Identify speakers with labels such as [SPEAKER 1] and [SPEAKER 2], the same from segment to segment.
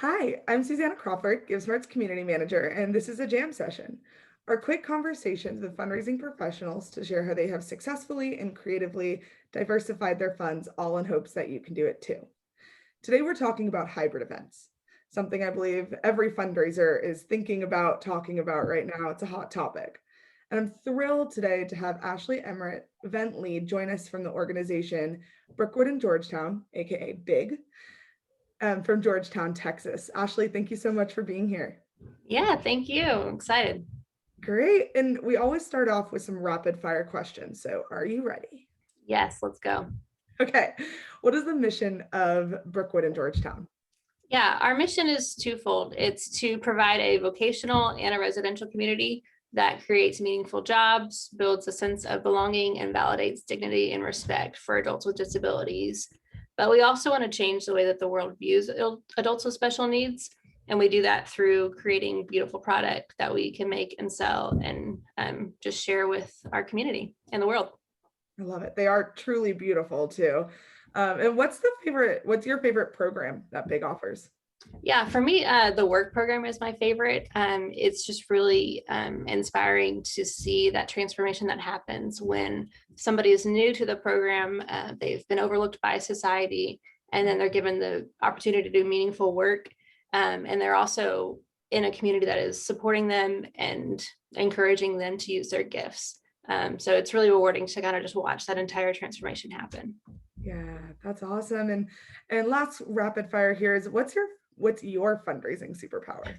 [SPEAKER 1] Hi, I'm Susanna Crawford, GiveSmart's community manager, and this is a jam session. Our quick conversations with fundraising professionals to share how they have successfully and creatively diversified their funds, all in hopes that you can do it too. Today, we're talking about hybrid events, something I believe every fundraiser is thinking about, talking about right now. It's a hot topic. And I'm thrilled today to have Ashley Emmerich, event lead, join us from the organization Brookwood in Georgetown, aka Big, from Georgetown, Texas. Ashley, thank you so much for being here.
[SPEAKER 2] Yeah, thank you. I'm excited.
[SPEAKER 1] Great. And we always start off with some rapid fire questions. So are you ready?
[SPEAKER 2] Yes, let's go.
[SPEAKER 1] Okay. What is the mission of Brookwood in Georgetown?
[SPEAKER 2] Yeah, our mission is twofold. It's to provide a vocational and a residential community that creates meaningful jobs, builds a sense of belonging, and validates dignity and respect for adults with disabilities. But we also want to change the way that the world views adults with special needs. And we do that through creating beautiful product that we can make and sell and just share with our community and the world.
[SPEAKER 1] I love it. They are truly beautiful too. And what's your favorite program that Big offers?
[SPEAKER 2] Yeah, for me, the work program is my favorite. It's just really inspiring to see that transformation that happens when somebody is new to the program. They've been overlooked by society, and then they're given the opportunity to do meaningful work. And they're also in a community that is supporting them and encouraging them to use their gifts. So it's really rewarding to kind of just watch that entire transformation happen.
[SPEAKER 1] Yeah, that's awesome. And last rapid fire here is what's your fundraising superpower?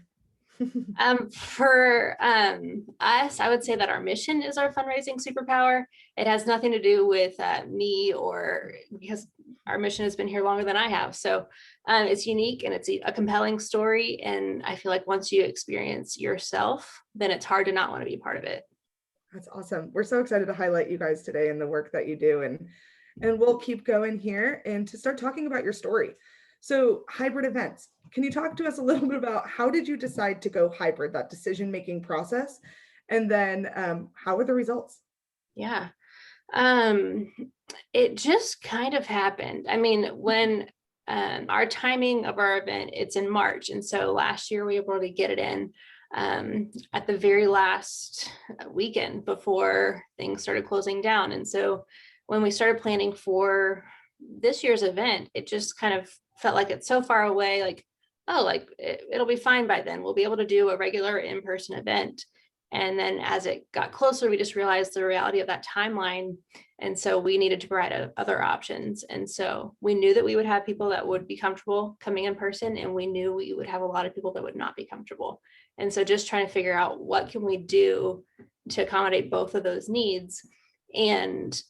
[SPEAKER 2] For us, I would say that our mission is our fundraising superpower. It has nothing to do with me or because our mission has been here longer than I have. So it's unique and it's a compelling story. And I feel like once you experience yourself, then it's hard to not want to be part of it.
[SPEAKER 1] That's awesome. We're so excited to highlight you guys today and the work that you do. And we'll keep going here and to start talking about your story. So hybrid events, can you talk to us a little bit about how did you decide to go hybrid, that decision-making process? And then how were the results?
[SPEAKER 2] Yeah. Um, it just kind of happened. I mean, when our timing of our event, it's in March. And so last year we were able to get it in at the very last weekend before things started closing down. And so when we started planning for this year's event, it just kind of felt like it's so far away, like, oh, like it'll be fine by then. We'll be able to do a regular in-person event. And then as it got closer, we just realized the reality of that timeline. And so we needed to provide other options. And so we knew that we would have people that would be comfortable coming in person, and we knew we would have a lot of people that would not be comfortable. And so just trying to figure out what can we do to accommodate both of those needs. And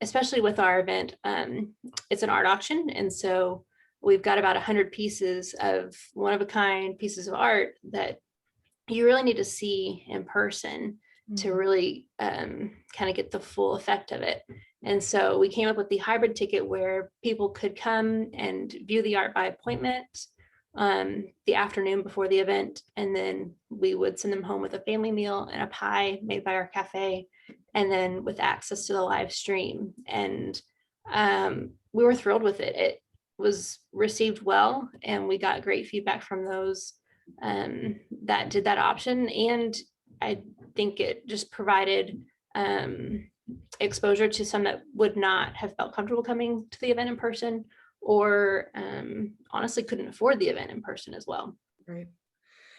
[SPEAKER 2] especially with our event, it's an art auction. And so we've got about 100 pieces of one of a kind pieces of art that you really need to see in person to really kind of get the full effect of it. And so we came up with the hybrid ticket where people could come and view the art by appointment the afternoon before the event. And then we would send them home with a family meal and a pie made by our cafe, and then with access to the live stream. And we were thrilled with it. It was received well, and we got great feedback from those that did that option. And I think it just provided exposure to some that would not have felt comfortable coming to the event in person, or honestly couldn't afford the event in person as well.
[SPEAKER 1] Right.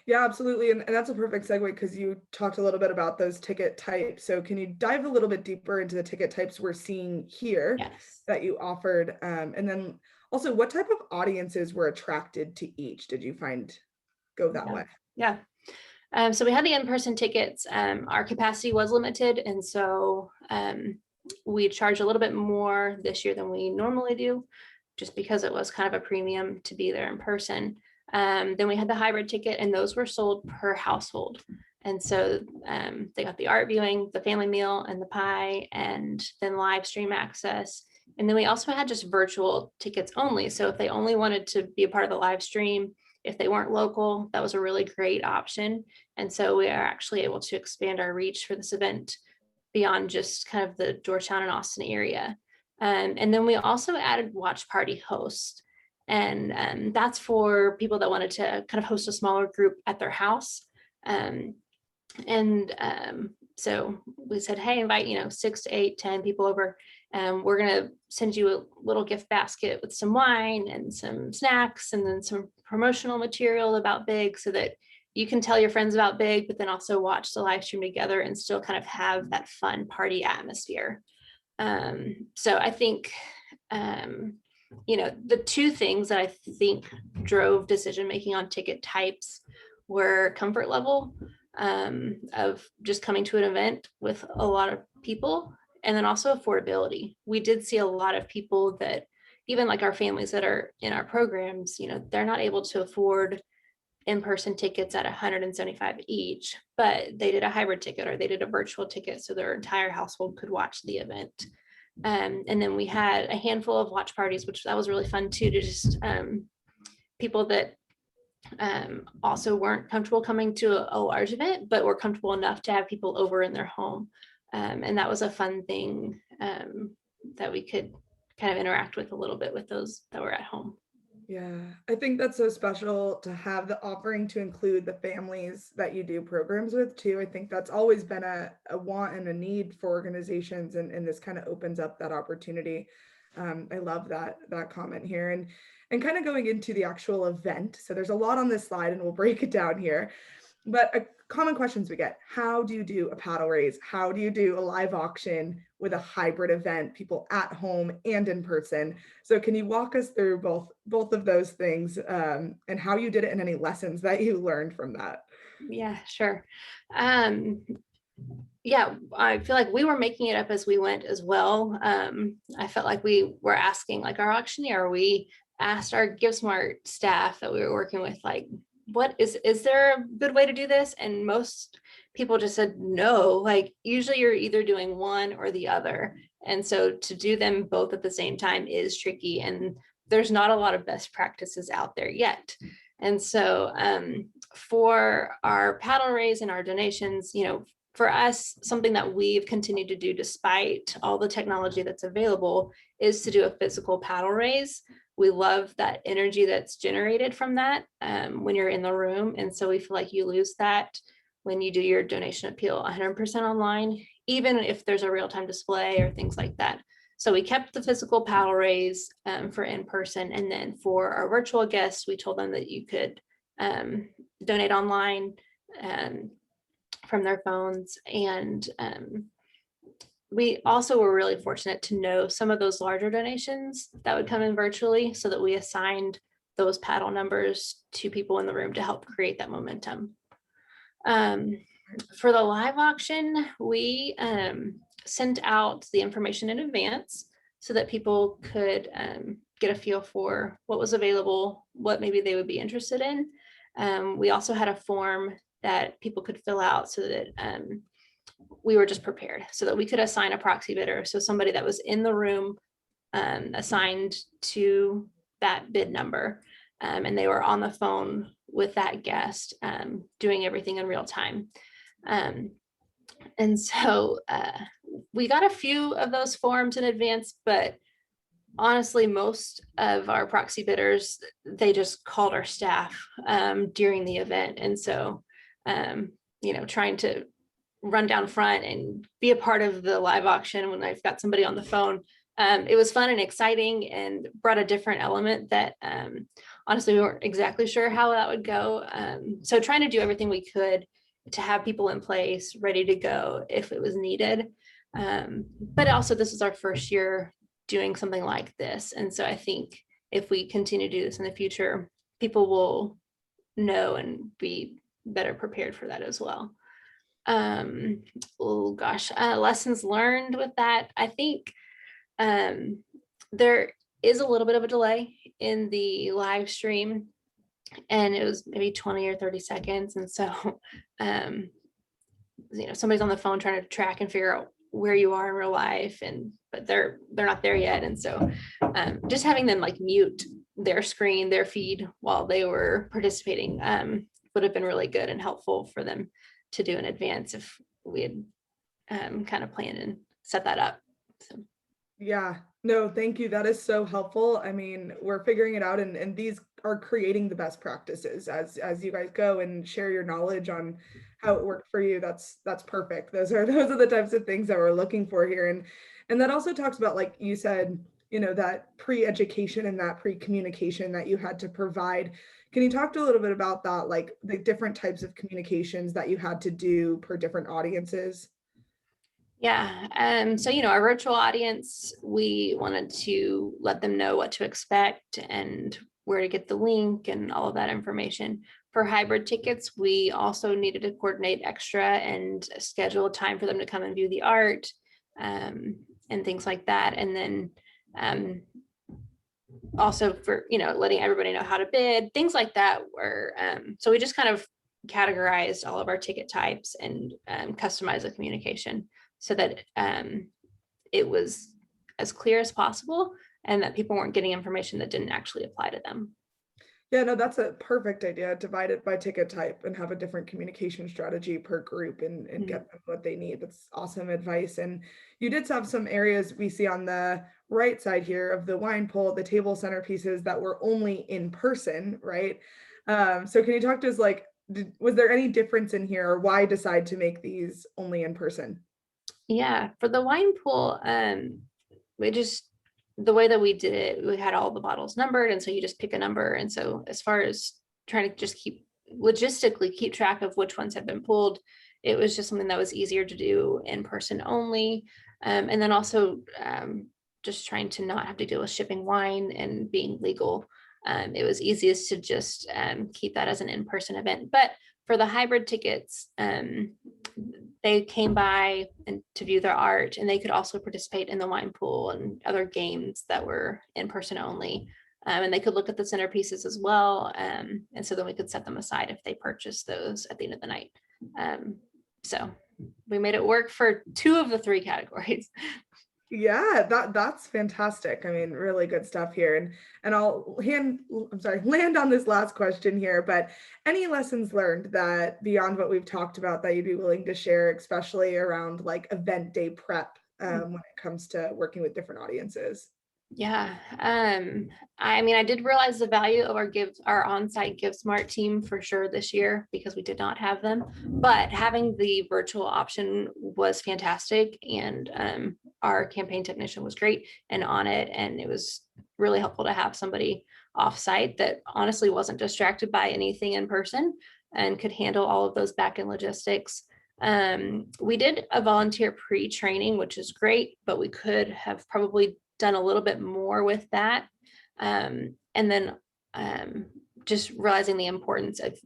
[SPEAKER 1] Yeah, absolutely. And that's a perfect segue because you talked a little bit about those ticket types. So can you dive a little bit deeper into the ticket types we're seeing here
[SPEAKER 2] Yes.
[SPEAKER 1] that you offered? And then also, what type of audiences were attracted to each? Did you find go that
[SPEAKER 2] Yeah.
[SPEAKER 1] way?
[SPEAKER 2] Yeah. So we had the in-person tickets. Our capacity was limited, and so we charged a little bit more this year than we normally do, just because it was kind of a premium to be there in person. Then we had the hybrid ticket, and those were sold per household. And so they got the art viewing, the family meal, and the pie, and then live stream access. And then we also had just virtual tickets only. So if they only wanted to be a part of the live stream, if they weren't local, that was a really great option. And so we are actually able to expand our reach for this event beyond just kind of the Georgetown and Austin area. And then we also added watch party hosts. And that's for people that wanted to kind of host a smaller group at their house. So we said, hey, invite, 6 to 8, 10 people over. We're going to send you a little gift basket with some wine and some snacks and then some promotional material about Big, so that you can tell your friends about Big, but then also watch the live stream together and still kind of have that fun party atmosphere. So I think, the two things that I think drove decision-making on ticket types were comfort level, of just coming to an event with a lot of people, and then also affordability. We did see a lot of people that, even like our families that are in our programs, they're not able to afford in-person tickets at $175 each, but they did a hybrid ticket or they did a virtual ticket so their entire household could watch the event. And then we had a handful of watch parties, which that was really fun too, to just people that also weren't comfortable coming to a large event, but were comfortable enough to have people over in their home. And that was a fun thing that we could kind of interact with a little bit with those that were at home.
[SPEAKER 1] Yeah, I think that's so special to have the offering to include the families that you do programs with too. I think that's always been a want and a need for organizations, and this kind of opens up that opportunity. I love that comment here, and kind of going into the actual event. So there's a lot on this slide, and we'll break it down here. But common questions we get: how do you do a paddle raise? How do you do a live auction with a hybrid event, people at home and in person? So can you walk us through both of those things, and how you did it, and any lessons that you learned from that?
[SPEAKER 2] Yeah, sure. Yeah, I feel like we were making it up as we went as well. I felt like we were asking, like, our auctioneer, we asked our GiveSmart staff that we were working with, like, what is there a good way to do this? And most people just said no. Like, usually you're either doing one or the other. And so to do them both at the same time is tricky. And there's not a lot of best practices out there yet. And so for our paddle raise and our donations, for us, something that we've continued to do despite all the technology that's available is to do a physical paddle raise. We love that energy that's generated from that when you're in the room. And so we feel like you lose that when you do your donation appeal 100% online, even if there's a real-time display or things like that. So we kept the physical paddle raise for in-person. And then for our virtual guests, we told them that you could donate online from their phones. And we also were really fortunate to know some of those larger donations that would come in virtually, so that we assigned those paddle numbers to people in the room to help create that momentum. For the live auction, we sent out the information in advance so that people could get a feel for what was available, what maybe they would be interested in. We also had a form that people could fill out so that we were just prepared, so that we could assign a proxy bidder. So somebody that was in the room assigned to that bid number, and they were on the phone with that guest doing everything in real time. And so we got a few of those forms in advance, but honestly, most of our proxy bidders, they just called our staff during the event. And so, trying to run down front and be a part of the live auction when I've got somebody on the phone, it was fun and exciting and brought a different element that honestly, we weren't exactly sure how that would go. So trying to do everything we could to have people in place ready to go if it was needed. But also, this is our first year doing something like this. And so I think if we continue to do this in the future, people will know and be better prepared for that as well. Lessons learned with that. I think there is a little bit of a delay in the live stream, and it was maybe 20 or 30 seconds. And so, somebody's on the phone trying to track and figure out where you are in real life, but they're not there yet. And so just having them like mute their screen, their feed while they were participating would have been really good and helpful for them to do in advance if we had kind of planned and set that up. So.
[SPEAKER 1] Yeah, No, thank you. That is so helpful. I mean, we're figuring it out and these are creating the best practices as you guys go and share your knowledge on how it worked for you. That's perfect. Those are the types of things that we're looking for here. And that also talks about, like you said, that pre-education and that pre-communication that you had to provide. Can you talk a little bit about that, like the different types of communications that you had to do per different audiences?
[SPEAKER 2] Yeah. So, our virtual audience, we wanted to let them know what to expect and where to get the link and all of that information. For hybrid tickets, we also needed to coordinate extra and schedule a time for them to come and view the art, and things like that. And then also for, letting everybody know how to bid, things like that were, so we just kind of categorized all of our ticket types and customized the communication so that it was as clear as possible and that people weren't getting information that didn't actually apply to them.
[SPEAKER 1] Yeah, no, that's a perfect idea. Divide it by ticket type and have a different communication strategy per group and
[SPEAKER 2] Mhm.
[SPEAKER 1] get them what they need. That's awesome advice. And you did have some areas we see on the right side here of the wine pool, the table centerpieces that were only in person, right? So can you talk to us, like, was there any difference in here, or why decide to make these only in person?
[SPEAKER 2] Yeah, for the wine pool, we just the way that we did it, we had all the bottles numbered, and so you just pick a number. And so, as far as trying to just logistically keep track of which ones had been pulled, it was just something that was easier to do in person only. And then also, just trying to not have to deal with shipping wine and being legal. It was easiest to just keep that as an in-person event. But for the hybrid tickets, they came by and to view their art, and they could also participate in the wine pool and other games that were in person only. And they could look at the centerpieces as well. And so then we could set them aside if they purchased those at the end of the night. So we made it work for two of the three categories.
[SPEAKER 1] Yeah, that's fantastic. I mean, really good stuff here. And I'm sorry, land on this last question here, but any lessons learned that beyond what we've talked about that you'd be willing to share, especially around like event day prep, when it comes to working with different audiences?
[SPEAKER 2] Yeah. I mean, I did realize the value of our on-site GiveSmart team for sure this year because we did not have them. But having the virtual option was fantastic. And our campaign technician was great and on it. And it was really helpful to have somebody off-site that honestly wasn't distracted by anything in person and could handle all of those back-end logistics. We did a volunteer pre-training, which is great, but we could have probably done a little bit more with that. And then just realizing the importance of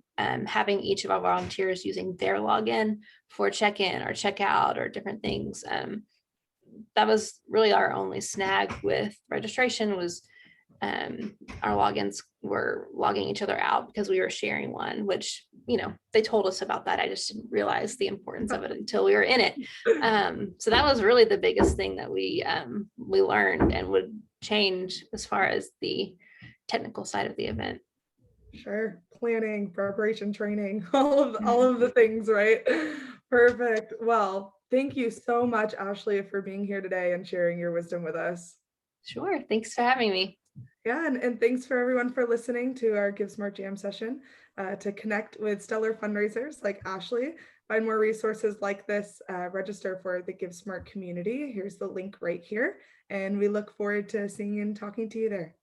[SPEAKER 2] having each of our volunteers using their login for check-in or check-out or different things. That was really our only snag with registration was our logins were logging each other out because we were sharing one, which, they told us about that. I just didn't realize the importance of it until we were in it. So that was really the biggest thing that we learned and would change as far as the technical side of the event.
[SPEAKER 1] Sure. Planning, preparation, training, all of the things, right? Perfect. Well, thank you so much, Ashley, for being here today and sharing your wisdom with us.
[SPEAKER 2] Sure. Thanks for having me.
[SPEAKER 1] Yeah, and thanks for everyone for listening to our GiveSmart Jam session. To connect with stellar fundraisers like Ashley, find more resources like this, register for the GiveSmart community. Here's the link right here. And we look forward to seeing and talking to you there.